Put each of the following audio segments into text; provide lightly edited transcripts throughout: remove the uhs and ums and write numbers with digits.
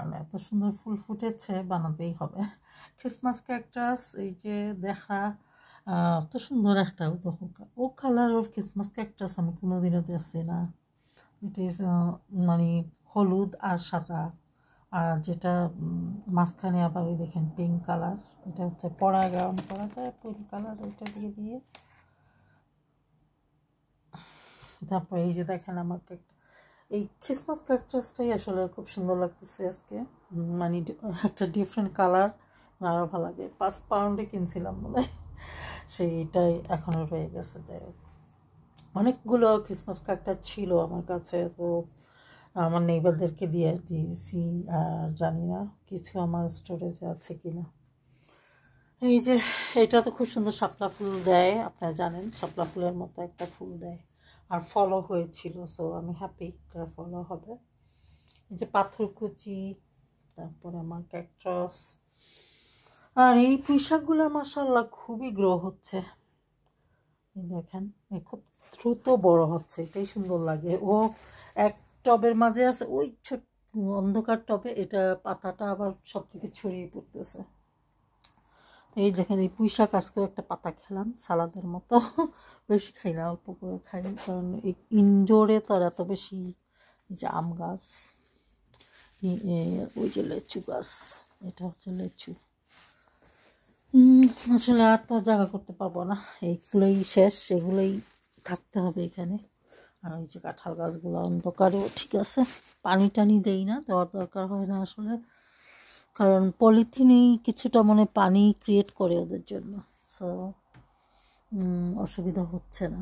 কারণ এত সুন্দর ফুল ফুটেছে, বানাতেই হবে। ক্রিসমাস ক্যাকটাস এই যে দেখা, এত সুন্দর একটা ও কালার অফ ক্রিসমাস ক্যাকটাস আমি কোনোদিনও দেখছি না। ইট ইজ মানে হলুদ আর সাদা, আর যেটা মাঝখানে আবার ওই দেখেন পিঙ্ক কালার, এটা হচ্ছে পরাগায়ন করা যায় পিঙ্ক কালার, ওইটা দিয়ে দিয়ে। তারপরে এই যে দেখেন আমার এই ক্রিসমাস ক্যাকটাসটাই আসলে খুব সুন্দর লাগতেছে আজকে, মানে একটা ডিফারেন্ট কালার, আরও ভালো লাগে। 5 পাউন্ডে কিনছিলাম বলে সেইটাই এখনও রয়ে গেছে। যাই হোক, অনেকগুলো ক্রিসমাস ক্যাকটাস ছিল আমার কাছে, তো আমার নেইবারদেরকে দিয়ে দিয়েছি, আর জানি না কিছু আমার স্টোরেজে আছে কিনা। এই যে এটা তো খুব সুন্দর শাপলা ফুল দেয়, আপনারা জানেন শাপলা ফুলের মতো একটা ফুল দেয়, আর ফলও হয়েছিল, সো আমি হ্যাপি এটা ফলো হবে। এই যে পাথরকুচি, তারপরে আমার ক্যাকটাস, আর এই পুঁইশাকগুলো মাশাআল্লাহ খুবই গ্রো হচ্ছে। এই দেখেন খুব দ্রুত বড় হচ্ছে, এটাই সুন্দর লাগে। ও এক টবের মাঝে আছে, ওই ছোট অন্ধকার টবে, এটা পাতাটা আবার সব থেকে ছড়িয়ে পড়তেছে। এই দেখেন এই পুঁইশাক আজকেও একটা পাতা খেলাম সালাদের মতো, বেশি খাই না, অল্প করে খাই, কারণ এই ইনডোরে তো আর এত বেশি। এই যে আম গাছ, ওই যে লেচু গাছ, এটা হচ্ছে লেচু। আসলে আর তো জায়গা করতে পারবো না, এইগুলোই শেষ, এগুলোই থাকতে হবে এখানে। আর ওই যে কাঁঠাল গাছগুলো অন্ধকারেও ঠিক আছে, পানি টানি দেই না, দেওয়ার দরকার হয় না আসলে, কারণ পলিথিনেই কিছুটা মনে পানি ক্রিয়েট করে ওদের জন্য, সো অসুবিধা হচ্ছে না।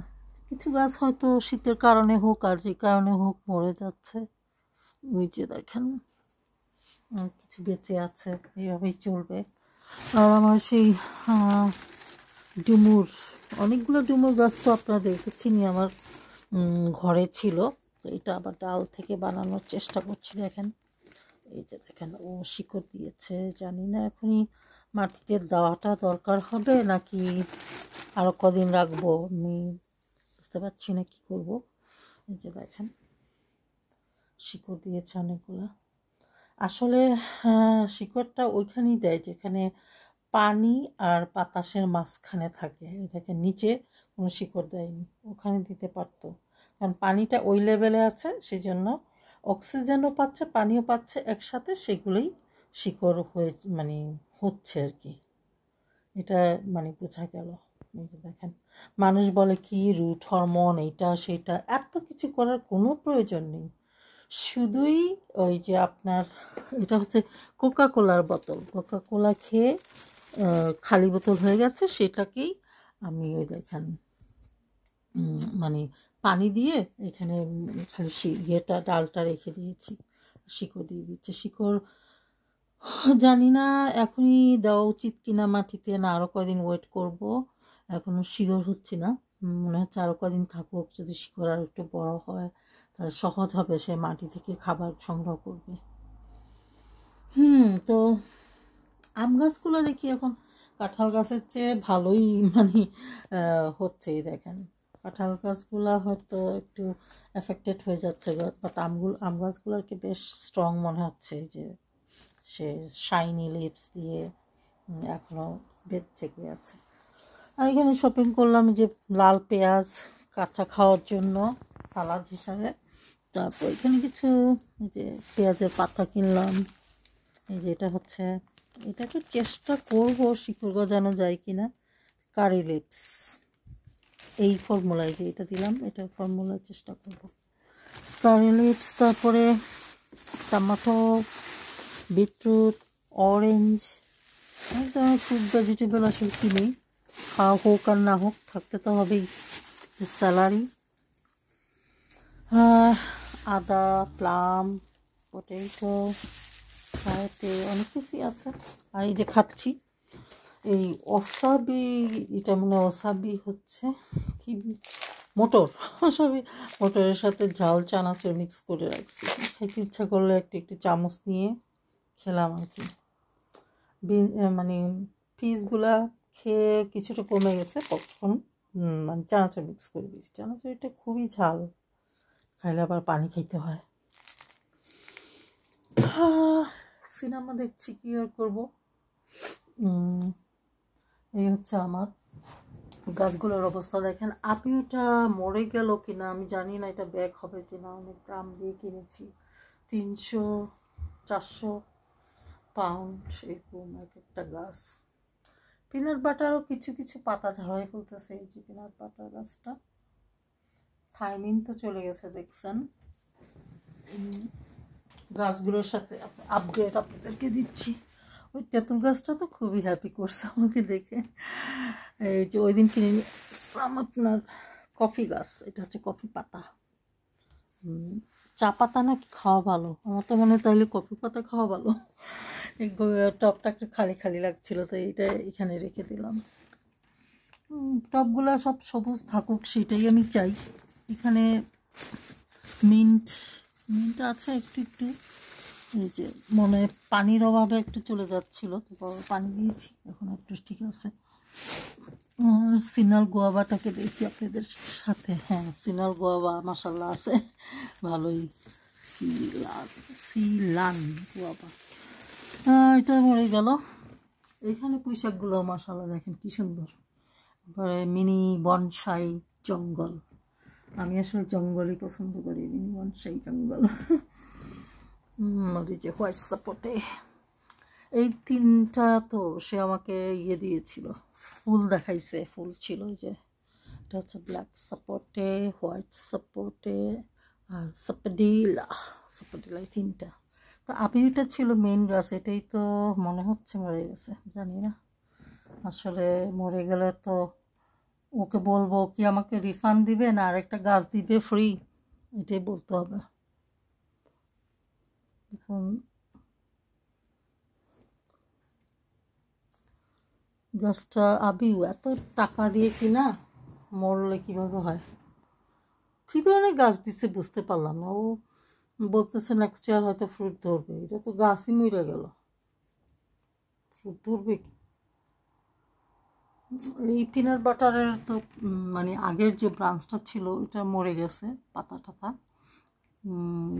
কিছু গাছ হয়তো শীতের কারণে হোক আর যে কারণে হোক মরে যাচ্ছে, ওই যে দেখেন কিছু বেঁচে আছে, এইভাবেই চলবে। আর আমার সেই ডুমুর, অনেকগুলো ডুমুর গাছ তো আপনারা দেখেছিনি আমার ঘরে ছিল, তো এটা আবার ডাল থেকে বানানোর চেষ্টা করছি। দেখেন এই যে দেখেন ও শিকড় দিয়েছে, জানি না এখনই মাটিতে দেওয়াটা দরকার হবে নাকি আরও কদিন রাখবো, আমি বুঝতে পারছি না কী করবো। এই যে দেখেন শিকড় দিয়েছে অনেকগুলো, আসলে শিকড়টা ওইখানেই দেয় যেখানে পানি আর বাতাসের মাঝখানে থাকে। দেখেন নিচে কোনো শিকড় দেয়নি, ওখানে দিতে পারতো, কারণ পানিটা ওই লেভেলে আছে, সেই জন্য অক্সিজেনও পাচ্ছে পানিও পাচ্ছে একসাথে, সেগুলোই শিকড় হয়ে মানে হচ্ছে আর কি, এটা মানে বোঝা গেল। এই যে দেখেন মানুষ বলে কি রুট হরমোন এইটা সেটা, এত কিছু করার কোনো প্রয়োজন নেই, শুধুই ওই যে আপনার এটা হচ্ছে কোকা কোলার বোতল, কোকা কোলা খেয়ে খালি বোতল হয়ে গেছে, সেটাকেই আমি ওই দেখেন মানে পানি দিয়ে এখানে খালি ইয়েটা ডালটা রেখে দিয়েছি, শিকড় দিয়ে দিচ্ছে। শিকড় জানি না এখনই দেওয়া উচিত কিনা মাটিতে, না আরও কদিন ওয়েট করব, এখনও শিওর হচ্ছি না, মনে হচ্ছে আরও কদিন থাকুক, যদি শিকড় আর একটু বড় হয় তাহলে সহজ হবে, সে মাটি থেকে খাবার সংগ্রহ করবে। তো আম গাছগুলো দেখি এখন কাঁঠাল গাছের চেয়ে ভালোই মানে হচ্ছে, দেখেন কাঁঠাল গাছগুলো হয়তো একটু এফেক্টেড হয়ে যাচ্ছে, বাট আম গাছগুলোকে বেশ স্ট্রং মনে হচ্ছে, যে সে শাইনি লিপস দিয়ে এখনও বেঁচে গিয়ে আছে। আর এখানে শপিং করলাম যে লাল পেঁয়াজ কাঁচা খাওয়ার জন্য সালাদ হিসাবে, তারপর এখানে কিছু যে পেঁয়াজের পাতা কিনলাম। এই যে এটা হচ্ছে, এটাকে চেষ্টা করব শিকড় গজানো যায় কিনা, কারি লিপস এই ফর্মুলায়, যে এটা দিলাম এটার ফর্মুলার চেষ্টা করব, কারি লিপস। তারপরে টমেটো, বিটরুট, অরেঞ্জ, একদম ফ্রুট ভেজিটেবল আসলে কিনি, খাওয়া হোক আর না হোক থাকতে তো হবেই। স্যালারি, আদা, প্লাম, পটেটো, সাথে অনেক কিছুই আছে। আর এই যে খাচ্ছি এই ওসাবি, এটা মানে ওসাবি হচ্ছে কি মটর, ওসাবি মটরের সাথে ঝাল চানাচুর মিক্স করে রাখছি, খেতে ইচ্ছা করলে একটু চামচ নিয়ে খেলাম আর কি। মানে পিসগুলা খেয়ে কিছুটা কমে গেছে, কখন মানে চানাচুর মিক্স করে দিয়েছি, চানাচুরিটা খুবই ঝাল, খাইলে আবার পানি খাইতে হয়। সিনেমা দেখছি, কি আর করবো। এই হচ্ছে আমার গাছগুলোর অবস্থা দেখেন। আপিউটা মরে গেল কিনা আমি জানি না, এটা ব্যাগ হবে কিনা। অনেক দাম দিয়ে কিনেছি, 300-400 পাউন্ড এরকম এক একটা গাছ। পিনাট বাটারও কিছু কিছু পাতা ঝাড়াই ফেলতেছে। এই যে পিনাট বাটার গাছটা, থাইমিন তো চলে গেছে দেখছেন। গাছগুলোর সাথে আপগ্রেড আপনাদেরকে দিচ্ছি। ওই তেঁতুল গাছটা তো খুবই হ্যাপি করছে আমাকে দেখে। এই যে ওই দিন কিনে নিলাম আপনার কফি গাছ, এটা হচ্ছে কফি পাতা। চা পাতা নাকি খাওয়া ভালো, আমার তো মনে হয় তাহলে কফি পাতা খাওয়া ভালো। এই টবটাকে খালি খালি লাগছিল, তো এইটা এখানে রেখে দিলাম। টবগুলা সব সবুজ থাকুক সেটাই আমি চাই। এখানে মিন্ট আছে একটু একটু। এই যে মনে পানির অভাবে একটু চলে যাচ্ছিল, তো পানি দিয়েছি, এখন একটু ঠিক আছে। সিনাল গোয়াবাটাকে দেখি আপনাদের সাথে। হ্যাঁ, সিনাল গোয়াবা মাশাল্লাহ আছে ভালোই। সিলান গোয়াবা এটা মরে গেল। এখানে পুঁইশাকগুলো মাশাল্লাহ দেখেন কি সুন্দর। তারপরে মিনি বনসাই জঙ্গল, আমি আসলে জঙ্গলই পছন্দ করি, মিনি বনসাই জঙ্গল। যে হোয়াইট সাপোর্টে এই তিনটা তো সে আমাকে ইয়ে দিয়েছিল, ফুল দেখাইছে, ফুল ছিল। যে এটা হচ্ছে ব্ল্যাক সাপোর্টে, হোয়াইট সাপোর্টে আর সাপোডিলা এই তিনটা। তো আপিউটা ছিল মেইন গাছ, এটাই তো মনে হচ্ছে মরে গেছে, জানি না আসলে। মরে গেলে তো ওকে বলবো কি আমাকে রিফান্ড দিবে না আরেকটা গাছ দিবে ফ্রি, এটাই বলতে হবে। এখন গাছটা আবিউ এত টাকা দিয়ে কিনা, মরলে কীভাবে হয়। কী ধরনের গাছ দিচ্ছে বুঝতে পারলাম না। ও বলতেছে নেক্সট ইয়ার হয়তো ফ্রুট ধরবে, এটা তো গাছই মরে গেল, ফ্রুট ধরবে কি? এই পিনাট বাটারের তো মানে আগের যে ব্রাঞ্চটা ছিল ওইটা মরে গেছে, পাতা টাতা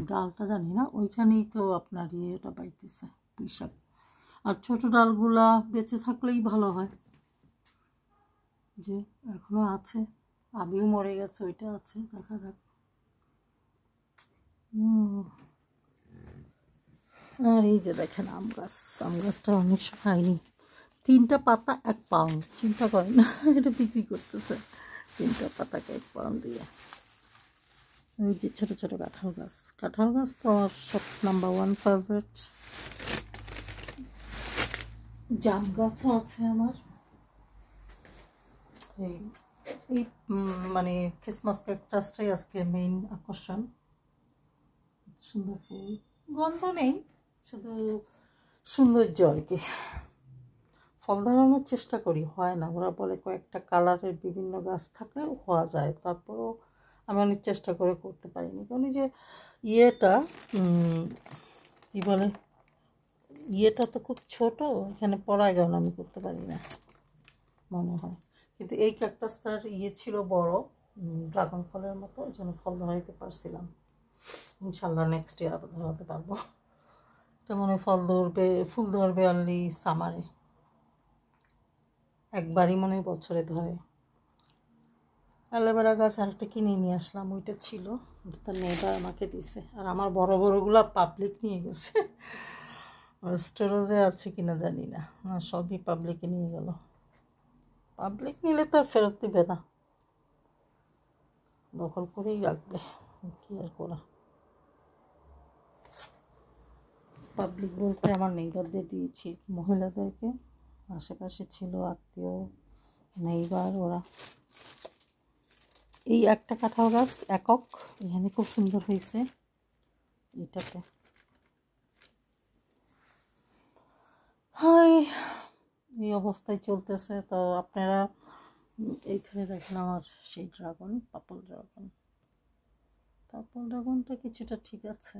ডালটা জানি না, ওইখানেই তো আপনার ইয়েটা পাইতেছে পুঁইশাক। আর ছোটো ডালগুলা বেঁচে থাকলেই ভালো হয়। যে এখনও আছে, আমিও মরে গেছে, ওইটা আছে, দেখা যাক। আর এই যে দেখেন আম গাছটা অনেক খাইনি, 3টা পাতা 1 পাউন্ড, চিন্তা করেন না, এটা বিক্রি করতেছে 3টা পাতাকে 1 পাউন্ড দিয়ে। ওই যে ছোটো ছোটো কাঁঠাল গাছ তো আমার সব নাম্বার 1 ফেভারিট। জাম গাছও আছে আমার। এই মানে ক্রিসমাস ক্যাকটাসটাই আজকে মেইন আকর্ষণ। সুন্দর ফুল, গন্ধ নেই, শুধু সৌন্দর্য আর কি। ফল ধরানোর চেষ্টা করি, হয় না। ওরা বলে কয়েকটা কালারের বিভিন্ন গাছ থাকলে হওয়া যায়, তারপরও আমি অনেক চেষ্টা করে করতে পারিনি। কারণ যে ইয়েটা কী বলে, ইয়েটা তো খুব ছোট, এখানে পরাগায়ন আমি করতে পারি না মনে হয়। কিন্তু এই ক্যাকটাসটার ইয়ে ছিল বড়, ড্রাগন ফলের মতো, ওই জন্য ফল ধরাইতে পারছিলাম। ইনশাল্লাহ নেক্সট ইয়ার আবার ধরাতে পারবো। এটা মনে ফুল ধরবে অনলি সামারে, একবারই মনে হয় বছরে ধরে। অ্যালোভেরা গাছ আরেকটা কিনে নিয়ে আসলাম, ওইটা ছিল, ওটা তার নেবার আমাকে দিছে। আর আমার বড় বড়গুলো পাবলিক নিয়ে গেছে, আর স্টোরেজে আছে কিনা জানি না, সবই পাবলিকে নিয়ে গেল। পাবলিক নিলে তো আর ফেরত দিবে না, দখল করেই রাখবে, কি আর করা। পাবলিক বলতে আমার নেইবারদের দিয়েছি, মহিলাদেরকে, আশেপাশে ছিল আত্মীয় নেইবার, ওরা। এই একটা কাঁঠাল গাছ একক, এখানে খুব সুন্দর হয়েছে এটাতে। হাই, এই অবস্থায় চলতেছে। তো আপনারা এইখানে দেখেন আমার সেই পার্পল ড্রাগনটা কিছুটা ঠিক আছে,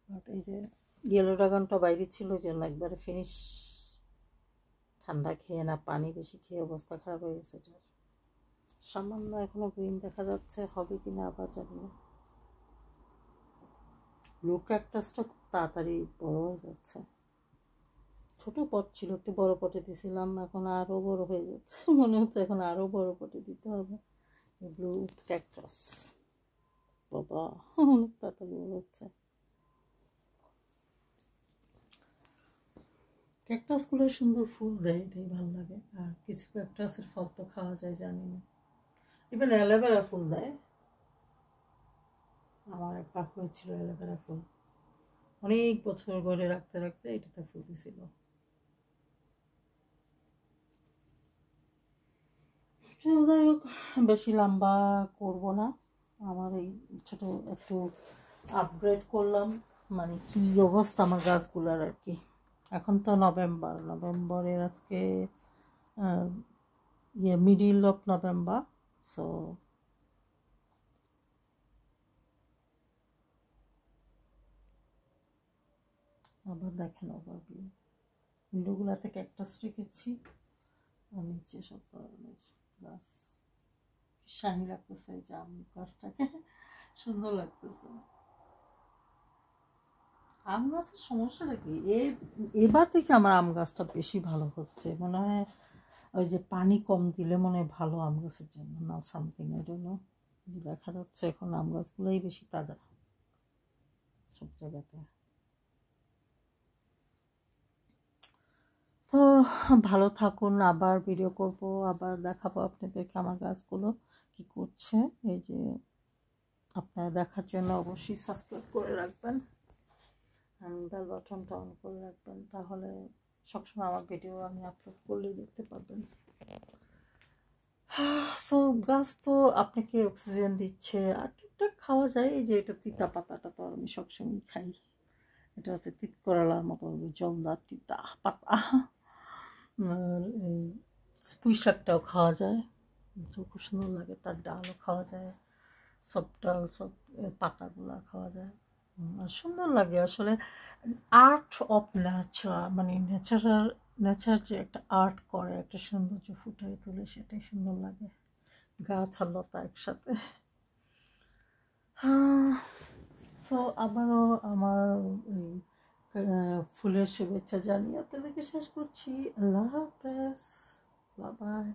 বাট এই যে ইয়েলো ড্রাগনটা বাইরে ছিল জন্য একবারে ফিনিশ, ঠান্ডা খেয়ে না পানি বেশি খেয়ে অবস্থা খারাপ হয়ে গেছে। সামান্য এখনো গ্রিন দেখা যাচ্ছে, হবে কিনা আবার জানি না। ব্লু ক্যাকটাসটা তাড়াতাড়ি বড় হয়ে যাচ্ছে। ছোট পট ছিল, একটু বড় পটে দিয়েছিলাম, এখন আরও বড় হয়ে যাচ্ছে, মনে হচ্ছে এখন আরও বড় পটে দিতে হবে। ব্লু ক্যাকটাস, বাবা অনেক তাড়াতাড়ি বড় হচ্ছে। ক্যাকটাসগুলো সুন্দর ফুল দেয়, এটাই ভালো লাগে। আর কিছু ক্যাকটাসের ফল তো খাওয়া যায়, জানি না। ইভেন অ্যালোভেরা ফুল দেয়। আমার একবার হয়েছিল অ্যালোভেরা ফুল, অনেক বছর ঘরে রাখতে রাখতে এটাতে ফুল দিছিল। যাই হোক, বেশি লম্বা করব না। আমার এই ছোট একটু আপগ্রেড করলাম, মানে কি অবস্থা আমার গাছগুলার আর কি। এখন তো নভেম্বরের আজকে মিডিল অফ নভেম্বর। সো আবার দেখেন ওভারভিউ, উইন্ডোগুলোতে ক্যাকটাস রেখেছি আর নিচে সব ধরনের গাছ। শানি লাগতেছে জাম গাছটাকে, সুন্দর লাগতেছে। আম গাছের সমস্যাটা কি, এবার থেকে আমার আম গাছটা বেশি ভালো হচ্ছে মনে হয়। ওই যে পানি কম দিলে মনে হয় ভালো আম গাছের জন্য, না সামথিং আই ডোন্ট নো। দেখা যাচ্ছে এখন আম গাছগুলোই বেশি তাজা সব জায়গাতে। তো ভালো থাকুন, আবার ভিডিও করব, আবার দেখাবো আপনাদেরকে আমার গাছগুলো কি করছে। এই যে আপনারা দেখার জন্য অবশ্যই সাবস্ক্রাইব করে রাখবেন, বেল বাটনটা অন করে রাখবেন, তাহলে সবসময় আমার ভিডিও আমি আপলোড করলেই দেখতে পাবেন। সো গাছ তো আপনাকে অক্সিজেন দিচ্ছে, আর টুকটাক খাওয়া যায়। এই যে এটা তিতা পাতাটা তো আমি সবসময় খাই, এটা হচ্ছে তিত করলার মতো জলদার তিতা পাতা। আর এই পুঁই শাকটাও খাওয়া যায়, খুব সুন্দর লাগে, তার ডালও খাওয়া যায়, সব ডাল সব পাতাগুলো খাওয়া যায়। আর সুন্দর লাগে আসলে। আর্ট অফ নেচার, মানে নেচার যে একটা আর্ট করে, একটা সৌন্দর্য ফুটিয়ে তোলে, সেটাই সুন্দর লাগে, গাছ আর লতা একসাথে। সো আবারও আমার এই ফুলের শুভেচ্ছা জানিয়ে আপনাদেরকে শেষ করছি। আল্লাহ হাফেজ, বাই বাই।